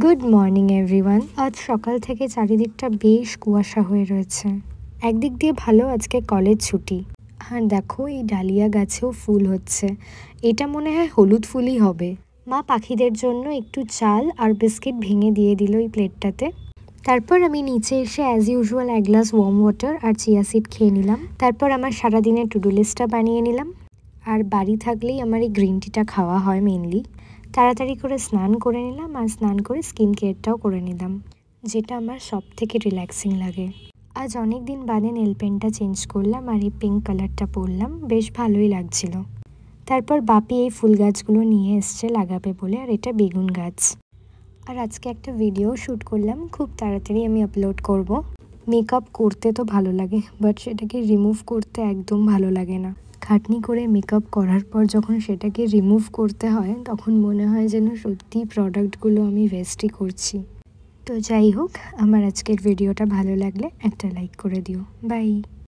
Good morning everyone. আজ সকাল থেকে চারিদিকটা বেশ কুয়াশা হয়ে রয়েছে। একদিক দিয়ে ভালো, আজকে কলেজ ছুটি। আর দেখো, এই ডালিয়া গাছেও ফুল হচ্ছে। এটা মনে হয় হলুদ ফুলই হবে। মা পাখিদের জন্য একটু চাল আর বিস্কিট ভেঙে দিয়ে দিল এই প্লেটটাতে। তারপর আমি নিচে এসে অ্যাজ ইউজুয়াল এক গ্লাস ওয়ার্ম ওয়াটার আর চিয়া সিড খেয়ে নিলাম। তারপর আমার সারাদিনের টু ডু লিস্টটা বানিয়ে নিলাম। আর বাড়ি থাকলেই আমার এই গ্রিন টিটা খাওয়া হয় মেনলি। তাড়াতাড়ি করে স্নান করে নিলাম, আর স্নান করে স্কিন কেয়ারটাও করে নিলাম, যেটা আমার সব থেকে রিল্যাক্সিং লাগে। আজ অনেক দিন বাদে নেল পেনটা চেঞ্জ করলাম আর এই পিঙ্ক কালারটা পরলাম, বেশ ভালোই লাগছিল। তারপর বাপি এই ফুল গাছগুলো নিয়ে এসছে লাগাবে বলে, আর এটা বেগুন গাছ। আর আজকে একটা ভিডিও শ্যুট করলাম, খুব তাড়াতাড়ি আমি আপলোড করব। মেকআপ করতে তো ভালো লাগে, বাট সেটাকে রিমুভ করতে একদম ভালো লাগে না। খাটনি করে মেকআপ করার পর যখন সেটাকে রিমুভ করতে হয়, তখন মনে হয় যেন সত্যি প্রোডাক্টগুলো আমি ওয়েস্টই করছি। তো যাই হোক, আমার আজকের ভিডিওটা ভালো লাগলে একটা লাইক করে দিও। বাই।